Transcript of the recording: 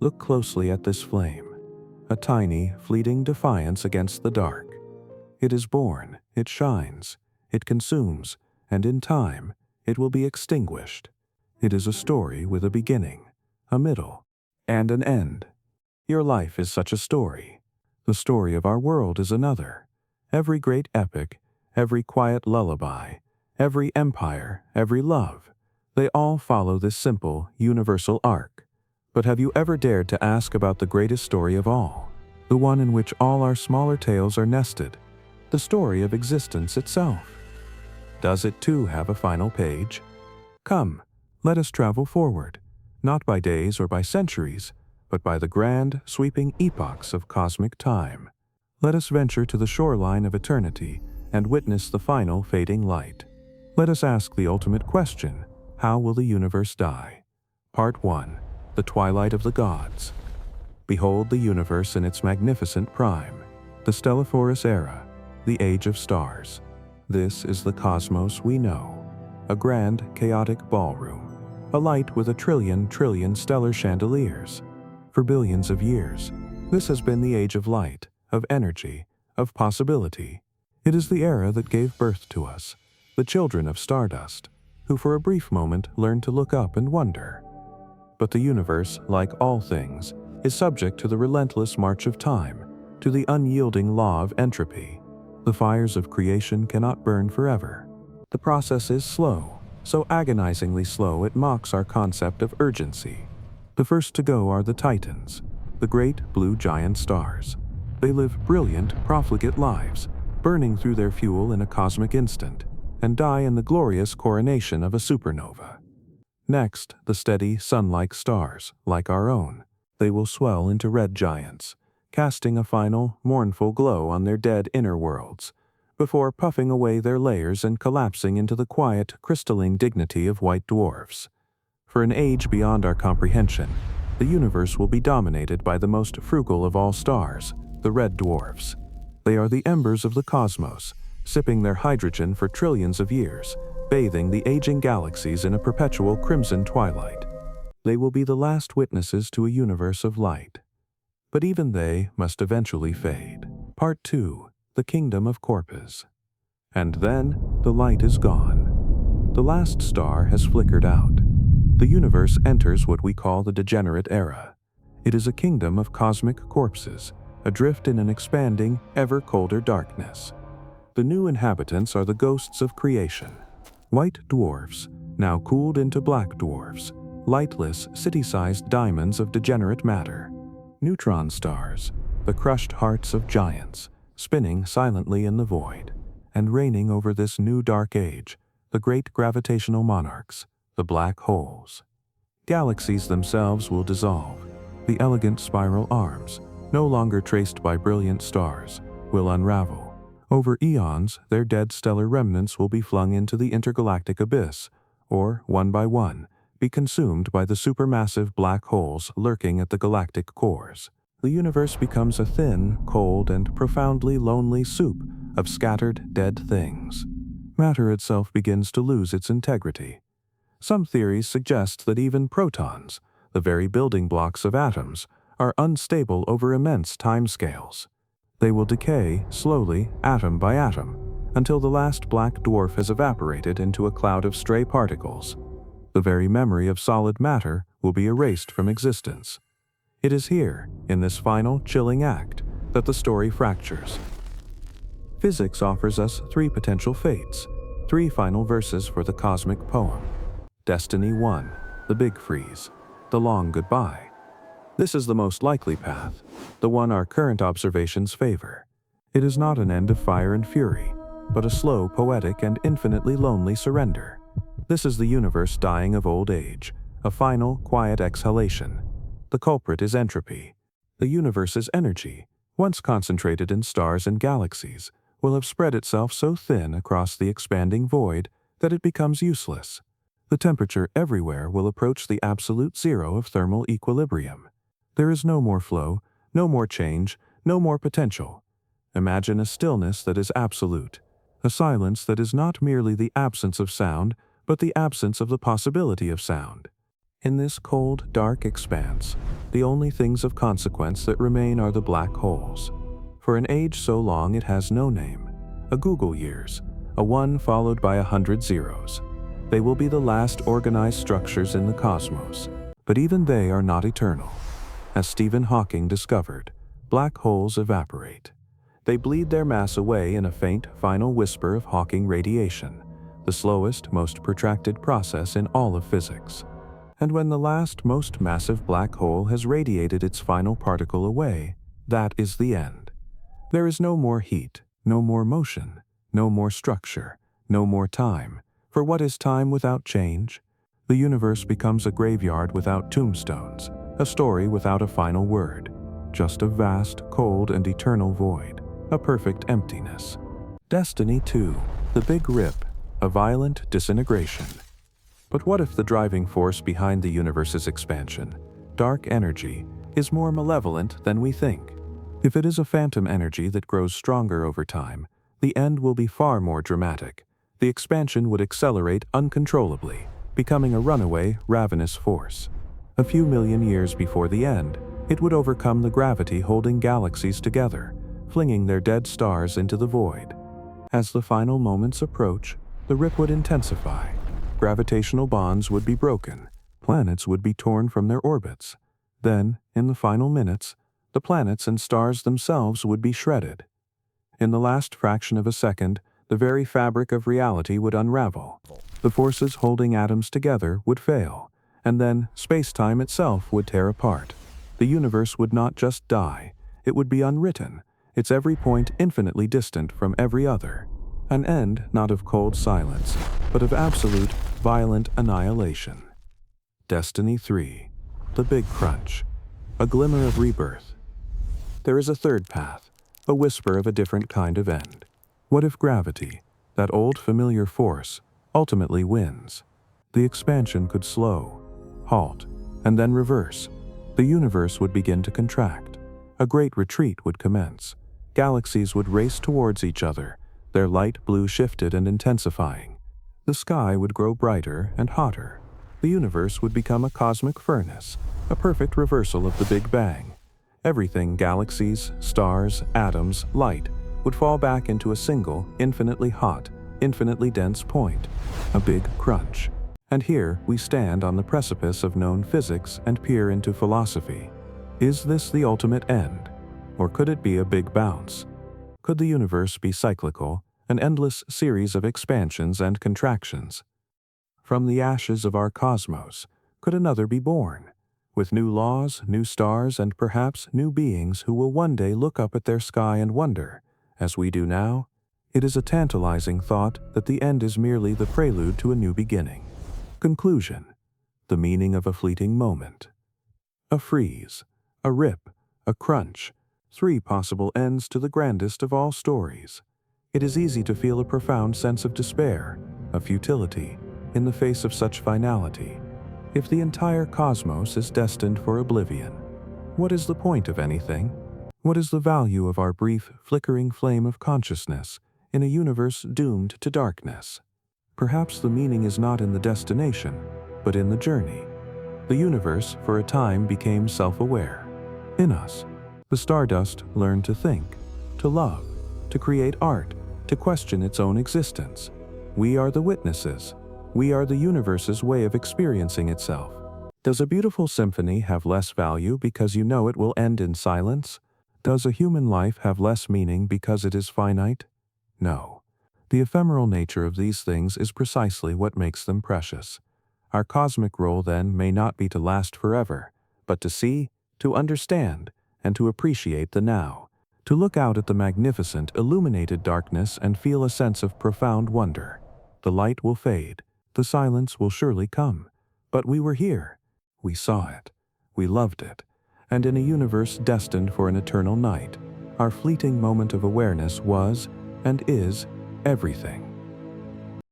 Look closely at this flame, a tiny, fleeting defiance against the dark. It is born, it shines, it consumes, and in time, it will be extinguished. It is a story with a beginning, a middle, and an end. Your life is such a story. The story of our world is another. Every great epic, every quiet lullaby, every empire, every love, they all follow this simple, universal arc. But have you ever dared to ask about the greatest story of all? The one in which all our smaller tales are nested? The story of existence itself. Does it too have a final page? Come, let us travel forward, not by days or by centuries, but by the grand, sweeping epochs of cosmic time. Let us venture to the shoreline of eternity and witness the final fading light. Let us ask the ultimate question: how will the universe die? Part 1. The Twilight of the Gods. Behold the universe in its magnificent prime, the Stelliferous Era, the Age of Stars. This is the cosmos we know, a grand, chaotic ballroom, alight with a trillion stellar chandeliers. For billions of years, this has been the age of light, of energy, of possibility. It is the era that gave birth to us, the children of stardust, who for a brief moment learned to look up and wonder. But the universe, like all things, is subject to the relentless march of time, to the unyielding law of entropy. The fires of creation cannot burn forever. The process is slow, so agonizingly slow it mocks our concept of urgency. The first to go are the Titans, the great blue giant stars. They live brilliant, profligate lives, burning through their fuel in a cosmic instant, and die in the glorious coronation of a supernova. Next, the steady, sun-like stars, like our own. They will swell into red giants, casting a final, mournful glow on their dead inner worlds, before puffing away their layers and collapsing into the quiet, crystalline dignity of white dwarfs. For an age beyond our comprehension, the universe will be dominated by the most frugal of all stars, the red dwarfs. They are the embers of the cosmos, sipping their hydrogen for trillions of years, bathing the aging galaxies in a perpetual crimson twilight. They will be the last witnesses to a universe of light. But even they must eventually fade. Part 2. The Kingdom of Corpus. And then, the light is gone. The last star has flickered out. The universe enters what we call the degenerate era. It is a kingdom of cosmic corpses, adrift in an expanding, ever colder darkness. The new inhabitants are the ghosts of creation. White dwarfs, now cooled into black dwarfs, lightless, city-sized diamonds of degenerate matter. Neutron stars, the crushed hearts of giants, spinning silently in the void. And reigning over this new dark age, the great gravitational monarchs, the black holes. Galaxies themselves will dissolve. The elegant spiral arms, no longer traced by brilliant stars, will unravel. Over eons, their dead stellar remnants will be flung into the intergalactic abyss, or, one by one, be consumed by the supermassive black holes lurking at the galactic cores. The universe becomes a thin, cold, and profoundly lonely soup of scattered, dead things. Matter itself begins to lose its integrity. Some theories suggest that even protons, the very building blocks of atoms, are unstable over immense timescales. They will decay, slowly, atom by atom, until the last black dwarf has evaporated into a cloud of stray particles. The very memory of solid matter will be erased from existence. It is here, in this final, chilling act, that the story fractures. Physics offers us 3 potential fates, 3 final verses for the cosmic poem. Destiny 1, the Big Freeze, the long goodbye. This is the most likely path, the one our current observations favor. It is not an end of fire and fury, but a slow, poetic, and infinitely lonely surrender. This is the universe dying of old age, a final, quiet exhalation. The culprit is entropy. The universe's energy, once concentrated in stars and galaxies, will have spread itself so thin across the expanding void that it becomes useless. The temperature everywhere will approach the absolute zero of thermal equilibrium. There is no more flow, no more change, no more potential. Imagine a stillness that is absolute, a silence that is not merely the absence of sound, but the absence of the possibility of sound. In this cold, dark expanse, the only things of consequence that remain are the black holes. For an age so long it has no name, a Google years, a 1 followed by 100 zeros. They will be the last organized structures in the cosmos, but even they are not eternal. As Stephen Hawking discovered, black holes evaporate. They bleed their mass away in a faint, final whisper of Hawking radiation, the slowest, most protracted process in all of physics. And when the last, most massive black hole has radiated its final particle away, that is the end. There is no more heat, no more motion, no more structure, no more time. For what is time without change? The universe becomes a graveyard without tombstones, a story without a final word, just a vast, cold, and eternal void, a perfect emptiness. Destiny 2, the Big Rip, a violent disintegration. But what if the driving force behind the universe's expansion, dark energy, is more malevolent than we think? If it is a phantom energy that grows stronger over time, the end will be far more dramatic. The expansion would accelerate uncontrollably, becoming a runaway, ravenous force. A few million years before the end, it would overcome the gravity holding galaxies together, flinging their dead stars into the void. As the final moments approach, the rip would intensify. Gravitational bonds would be broken, planets would be torn from their orbits. Then, in the final minutes, the planets and stars themselves would be shredded. In the last fraction of a second, the very fabric of reality would unravel. The forces holding atoms together would fail, and then space-time itself would tear apart. The universe would not just die, it would be unwritten, its every point infinitely distant from every other. An end not of cold silence, but of absolute, violent annihilation. Destiny 3, the Big Crunch, a glimmer of rebirth. There is a third path, a whisper of a different kind of end. What if gravity, that old familiar force, ultimately wins? The expansion could slow, halt, and then reverse. The universe would begin to contract. A great retreat would commence. Galaxies would race towards each other, their light blue shifted and intensifying. The sky would grow brighter and hotter. The universe would become a cosmic furnace, a perfect reversal of the Big Bang. Everything, galaxies, stars, atoms, light, would fall back into a single, infinitely hot, infinitely dense point, a big crunch. And here we stand on the precipice of known physics and peer into philosophy. Is this the ultimate end? Or could it be a big bounce? Could the universe be cyclical, an endless series of expansions and contractions? From the ashes of our cosmos, could another be born? With new laws, new stars, and perhaps new beings who will one day look up at their sky and wonder, as we do now? It is a tantalizing thought that the end is merely the prelude to a new beginning. Conclusion: the meaning of a fleeting moment. A freeze, a rip, a crunch, 3 possible ends to the grandest of all stories. It is easy to feel a profound sense of despair, of futility, in the face of such finality. If the entire cosmos is destined for oblivion, what is the point of anything? What is the value of our brief, flickering flame of consciousness in a universe doomed to darkness? Perhaps the meaning is not in the destination, but in the journey. The universe, for a time, became self-aware. In us, the stardust learned to think, to love, to create art, to question its own existence. We are the witnesses. We are the universe's way of experiencing itself. Does a beautiful symphony have less value because you know it will end in silence? Does a human life have less meaning because it is finite? No. The ephemeral nature of these things is precisely what makes them precious. Our cosmic role, then, may not be to last forever, but to see, to understand, and to appreciate the now, to look out at the magnificent, illuminated darkness and feel a sense of profound wonder. The light will fade, the silence will surely come, but we were here. We saw it, we loved it, and in a universe destined for an eternal night, our fleeting moment of awareness was, and is, everything.